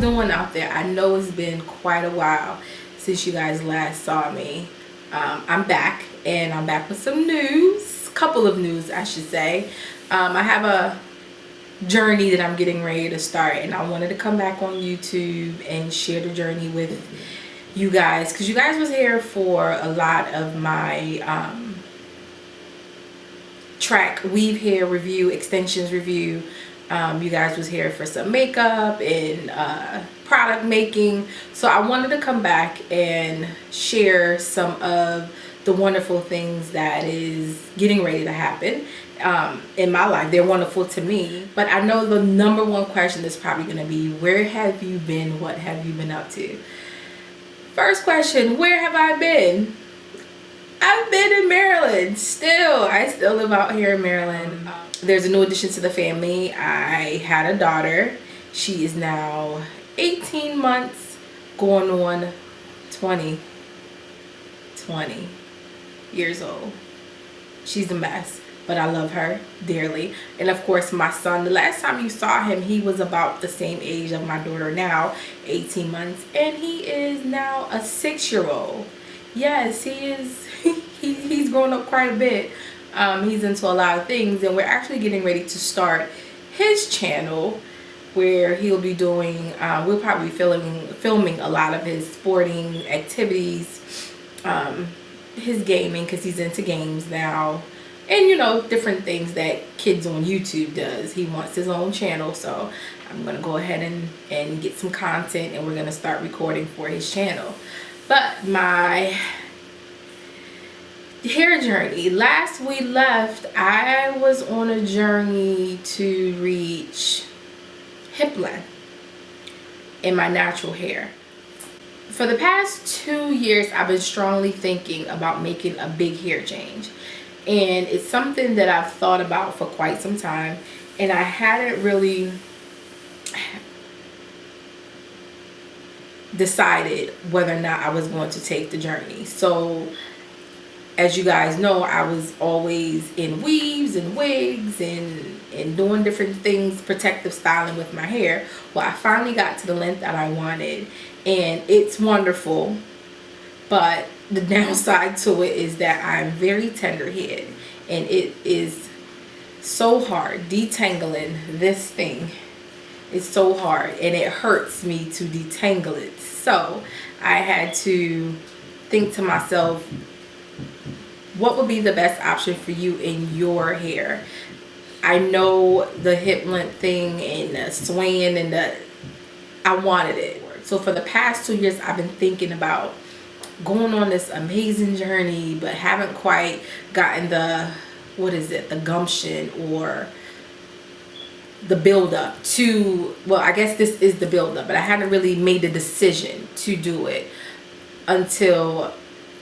doing out there? I know it's been quite a while since you guys last saw me. I'm back, and I'm back with some news, couple of news I should say. I have a journey that I'm getting ready to start, and I wanted to come back on YouTube and share the journey with you guys, because you guys was here for a lot of my track weave hair review, extensions review. You guys was here for some makeup and product making, so I wanted to come back and share some of the wonderful things that is getting ready to happen in my life. They're wonderful to me, but I know the number one question is probably going to be, where have you been? What have you been up to? First question, where have I been? I've been in Maryland. I still live out here in Maryland. There's a new addition to the family. I had a daughter. She is now 18 months going on 20 years old. She's a mess, but I love her dearly. And of course, my son, the last time you saw him, he was about the same age of my daughter now, 18 months, and he is now a 6-year-old. Yes, he is. He's grown up quite a bit. He's into a lot of things, and we're actually getting ready to start his channel, where he'll be doing, we'll probably be filming a lot of his sporting activities, his gaming, because he's into games now, and you know, different things that kids on YouTube does. He wants his own channel, so I'm gonna go ahead and get some content, and we're gonna start recording for his channel. But my hair journey, last we left, I was on a journey to reach hip length in my natural hair. For the past 2 years, I've been strongly thinking about making a big hair change, and it's something that I've thought about for quite some time, and I hadn't really decided whether or not I was going to take the journey. So as you guys know, I was always in weaves and wigs and doing different things, protective styling with my hair. Well, I finally got to the length that I wanted, and it's wonderful, but the downside to it is that I'm very tender head, and it is so hard detangling this thing. It's so hard, and it hurts me to detangle it. So I had to think to myself, what would be the best option for you in your hair? I know the hip length thing and the swaying and I wanted it. So for the past 2 years, I've been thinking about going on this amazing journey, but haven't quite gotten the gumption or the build up to, well, I guess this is the build up, but I hadn't really made the decision to do it until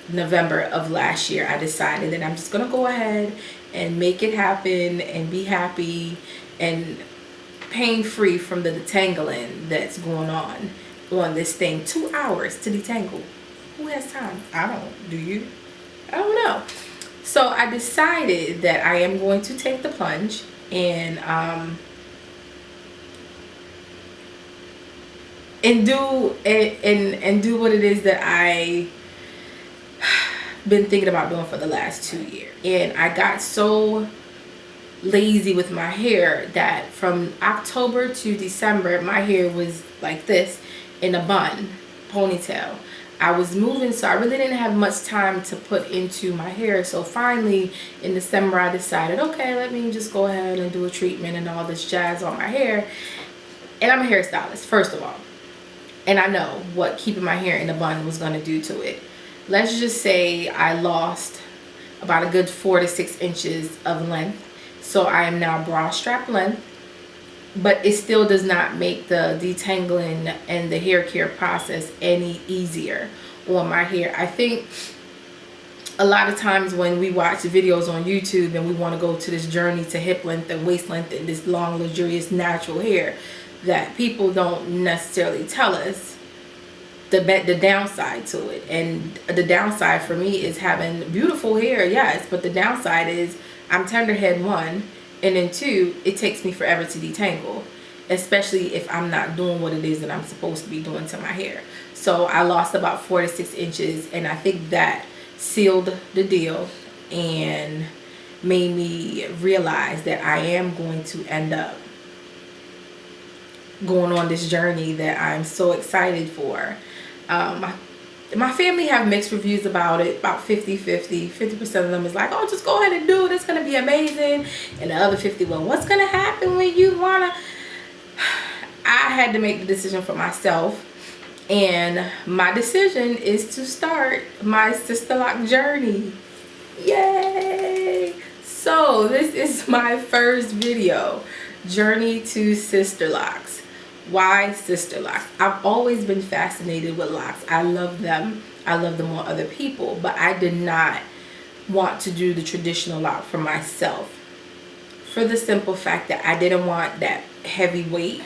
November of last year. I decided that I'm just gonna go ahead and make it happen and be happy and pain free from the detangling that's going on this thing. 2 hours to detangle. Who has time? I don't. Do you? I don't know. So I decided that I am going to take the plunge and do what it is that I been thinking about doing for the last 2 years. And I got so lazy with my hair that from October to December, my hair was like this in a bun, ponytail. I was moving, so I really didn't have much time to put into my hair. So finally in December, I decided, okay, let me just go ahead and do a treatment and all this jazz on my hair. And I'm a hairstylist, first of all, and I know what keeping my hair in a bun was going to do to it. Let's just say I lost about a good 4 to 6 inches of length. So I am now bra strap length, but it still does not make the detangling and the hair care process any easier on my hair. I think a lot of times when we watch videos on YouTube and we want to go to this journey to hip length and waist length and this long, luxurious, natural hair, that people don't necessarily tell us the downside to it. And the downside for me is having beautiful hair, yes, but the downside is I'm tender head, 1, and then 2, it takes me forever to detangle. especially if I'm not doing what it is that I'm supposed to be doing to my hair. So I lost about 4 to 6 inches, and I think that sealed the deal and made me realize that I am going to end up going on this journey that I'm so excited for. My family have mixed reviews about it, about 50-50. 50% of them is like, oh, just go ahead and do it, it's gonna be amazing. And the other 50, well, what's gonna happen when you wanna? I had to make the decision for myself, and my decision is to start my Sisterlock journey. Yay! So this is my first video, Journey to Sisterlocks. Why Sisterlocks? I've always been fascinated with locks. I love them. I love them on other people, but I did not want to do the traditional lock for myself, for the simple fact that I didn't want that heavy weight.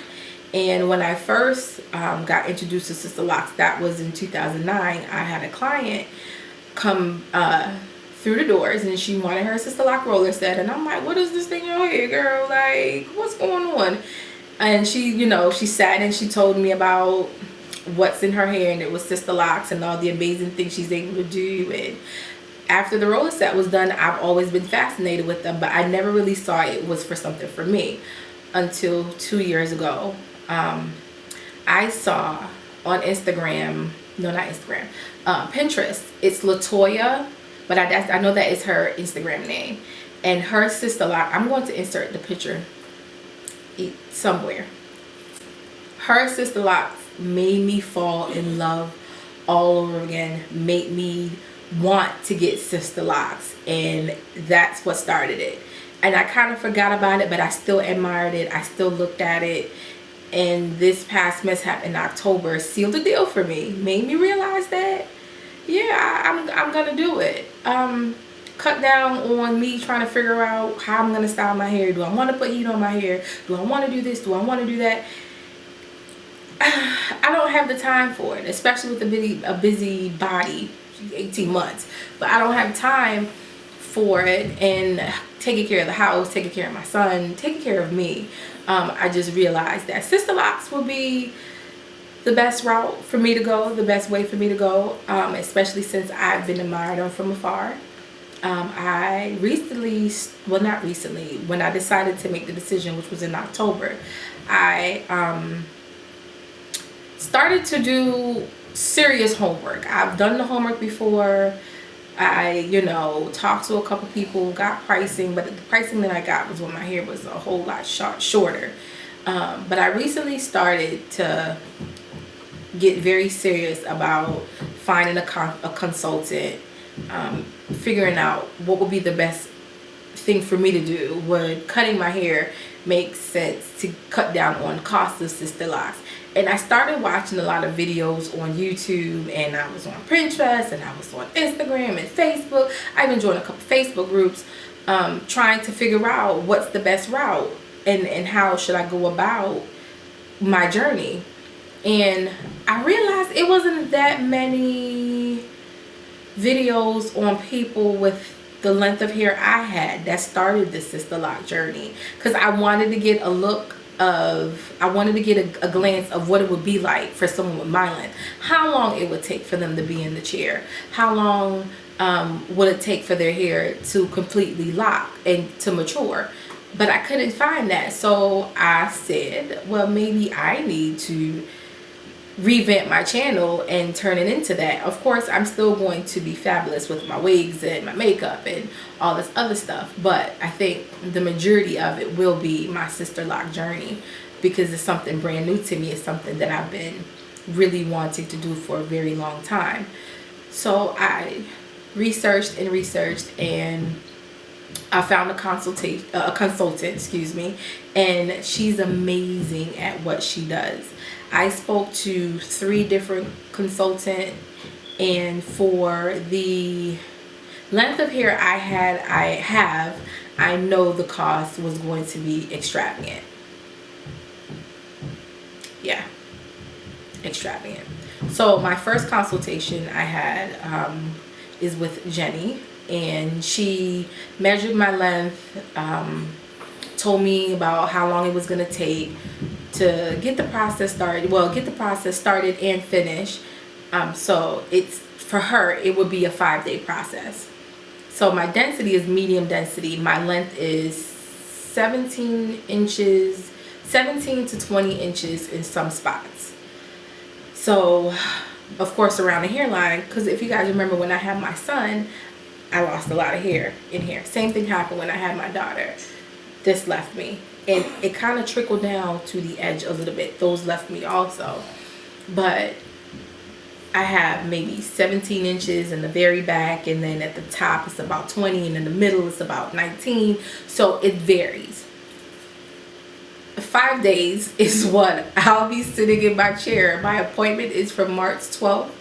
And when I first got introduced to Sisterlocks, that was in 2009, I had a client come through the doors, and she wanted her Sisterlock roller set, and I'm like, what is this thing in your hair, girl? Like, what's going on? And she, you know, she sat and she told me about what's in her hair, and it was Sisterlocks and all the amazing things she's able to do. And after the roller set was done, I've always been fascinated with them, but I never really saw it was for something for me until 2 years ago. I saw on Instagram, no, not Instagram, Pinterest, it's Latoya, but I know that is her Instagram name, and her Sisterlock, I'm going to insert the picture somewhere. Her Sisterlocks made me fall in love all over again, made me want to get Sisterlocks, and that's what started it. And I kind of forgot about it, but I still admired it, I still looked at it. And this past mishap in October sealed the deal for me, made me realize that, yeah, I'm gonna do it. Cut down on me trying to figure out how I'm gonna style my hair. Do I want to put heat on my hair? Do I want to do this? Do I want to do that? I don't have the time for it, especially with a busy body. 18 months, but I don't have time for it. And taking care of the house, taking care of my son, taking care of me, I just realized that Sisterlocks will be the best route for me to go, the best way for me to go, especially since I've been admiring them from afar. I recently, well, not recently, when I decided to make the decision, which was in October, I started to do serious homework. I've done the homework before. I, you know, talked to a couple people, got pricing, but the pricing that I got was when my hair was a whole lot shorter. But I recently started to get very serious about finding a consultant, figuring out what would be the best thing for me to do. Would cutting my hair make sense to cut down on cost of Sisterlocks? And I started watching a lot of videos on YouTube, and I was on Pinterest, and I was on Instagram and Facebook. I even joined a couple Facebook groups, trying to figure out what's the best route and how should I go about my journey. And I realized it wasn't that many videos on people with the length of hair I had that started the Sisterlock journey, because I wanted to get a look of, I wanted to get a glance of what it would be like for someone with my length, how long it would take for them to be in the chair, how long would it take for their hair to completely lock and to mature. But I couldn't find that, so I said, well, maybe I need to revamp my channel and turn it into that. Of course, I'm still going to be fabulous with my wigs and my makeup and all this other stuff, but I think the majority of it will be my Sisterlock journey, because it's something brand new to me. It's something that I've been really wanting to do for a very long time. So I researched and researched, and I found a consultant, excuse me, and she's amazing at what she does. I spoke to 3 different consultants, and for the length of hair I know the cost was going to be extravagant. Yeah, extravagant. So my first consultation I had is with Jenny, and she measured my length, told me about how long it was going to take, to get the process started. Well, get the process started and finished. So it's, for her, it would be a 5-day process. So my density is medium density. My length is 17 inches, 17 to 20 inches in some spots. So, of course, around the hairline, because if you guys remember when I had my son, I lost a lot of hair in here. Same thing happened when I had my daughter. This left me. And it kind of trickled down to the edge a little bit. Those left me also. But I have maybe 17 inches in the very back, and then at the top it's about 20, and in the middle it's about 19. So it varies. 5 days is what I'll be sitting in my chair. My appointment is from March 12th.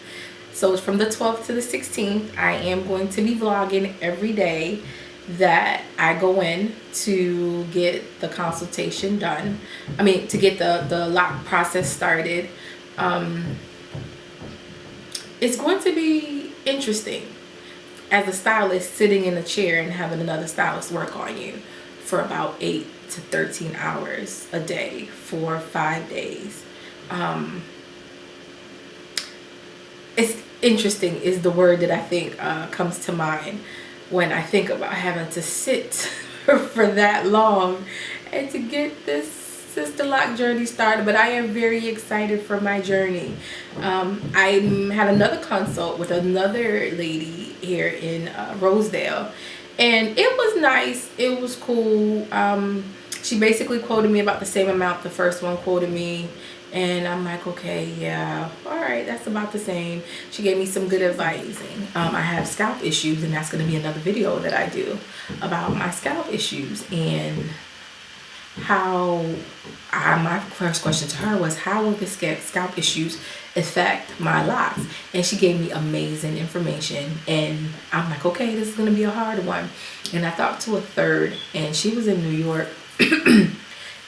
So it's from the 12th to the 16th. I am going to be vlogging every day that I go in to get the consultation done. I mean, to get the lock process started. It's going to be interesting as a stylist sitting in a chair and having another stylist work on you for about 8 to 13 hours a day for 5 days. It's interesting is the word that I think comes to mind when I think about having to sit for that long and to get this Sisterlock journey started. But I am very excited for my journey. I had another consult with another lady here in Rosedale, and it was nice. It was cool. She basically quoted me about the same amount the first one quoted me, and I'm like, okay, yeah, all right, that's about the same. She gave me some good advice. I have scalp issues, and that's going to be another video that I do about my scalp issues and how my first question to her was, how will the scalp issues affect my locks? And she gave me amazing information, and I'm like, okay, this is going to be a hard one. And I talked to a third, and she was in New York.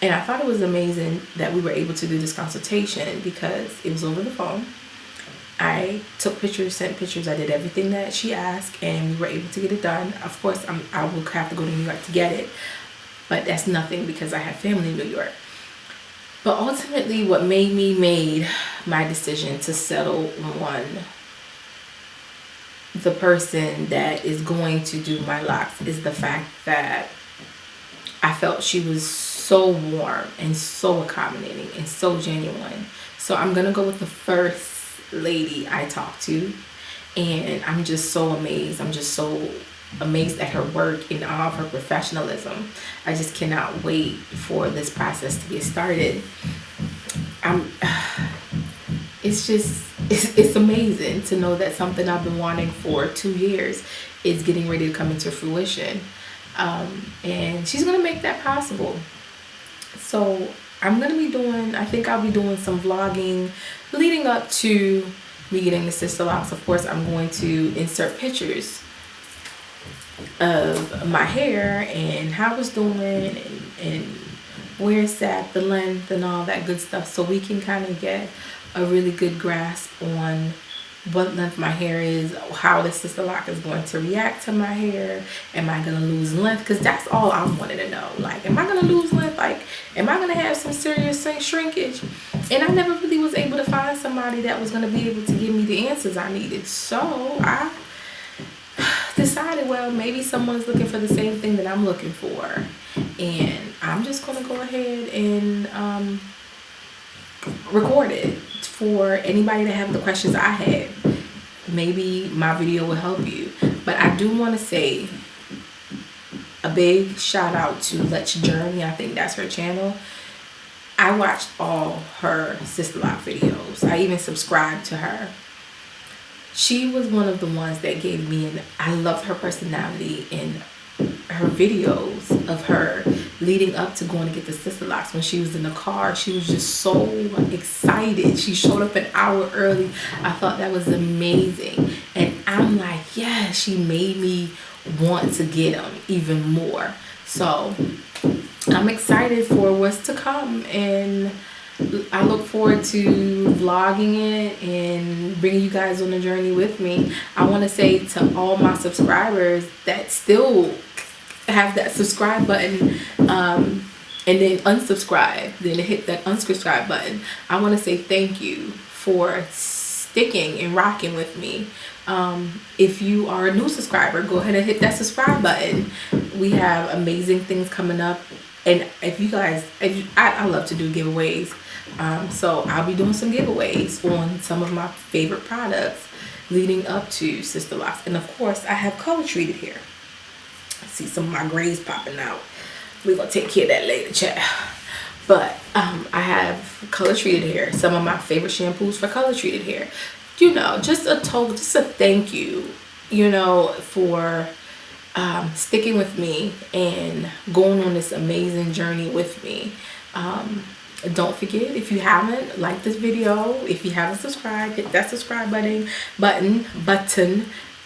And I thought it was amazing that we were able to do this consultation because it was over the phone. I took pictures, sent pictures, I did everything that she asked, and we were able to get it done. Of course, I will have to go to New York to get it, but that's nothing because I have family in New York. But ultimately, what made my decision to settle on the person that is going to do my locks is the fact that I felt she was so warm and so accommodating and so genuine. So I'm gonna go with the first lady I talked to, and I'm just so amazed. I'm just so amazed at her work and all of her professionalism. I just cannot wait for this process to get started. It's amazing to know that something I've been wanting for 2 years is getting ready to come into fruition. And she's gonna make that possible. So I'm gonna be doing, I think I'll be doing some vlogging leading up to me getting the Sisterlocks. Of course, I'm going to insert pictures of my hair and how it's doing and where it's at, the length and all that good stuff, so we can kind of get a really good grasp on what length my hair is, how the Sisterlock is going to react to my hair. Am I going to lose length? Because that's all I wanted to know. Like, am I going to lose length? Like, am I going to have some serious shrinkage? And I never really was able to find somebody that was going to be able to give me the answers I needed. So I decided, well, maybe someone's looking for the same thing that I'm looking for. And I'm just going to go ahead and record it for anybody that have the questions I had. Maybe my video will help you. But I do want to say a big shout out to Let's Journey. I think that's her channel. I watched all her Sisterlock videos. I even subscribed to her. She was one of the ones that gave me, and I loved her personality and her videos of her leading up to going to get the Sisterlocks. When she was in the car, she was just so excited. She showed up an hour early. I thought that was amazing, and I'm like, yeah, she made me want to get them even more. So I'm excited for what's to come, and I look forward to vlogging it and bringing you guys on the journey with me. I want to say to all my subscribers that still have that subscribe button, and then unsubscribe, then hit that unsubscribe button, I want to say thank you for sticking and rocking with me. If you are a new subscriber, go ahead and hit that subscribe button. We have amazing things coming up, and if you guys, I love to do giveaways, so I'll be doing some giveaways on some of my favorite products leading up to Sisterlocks. And of course, I have color treated hair. See some of my grays popping out. We're gonna take care of that later, chat. But I have color treated hair, some of my favorite shampoos for color treated hair. You know, just a thank you, you know, for sticking with me and going on this amazing journey with me. Don't forget, if you haven't liked this video, if you haven't subscribed, hit that subscribe button.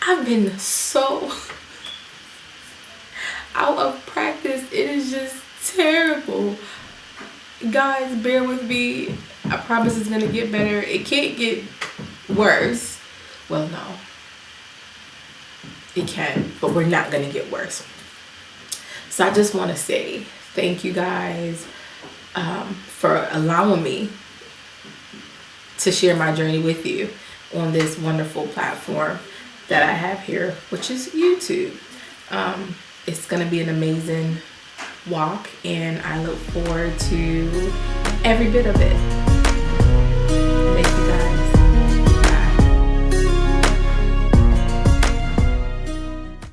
I've been so out of practice. It is just terrible. Guys, bear with me. I promise it's gonna get better. It can't get worse. Well, no, it can, but we're not gonna get worse. So I just want to say thank you guys for allowing me to share my journey with you on this wonderful platform that I have here, which is YouTube. It's gonna be an amazing walk, and I look forward to every bit of it. Thank you.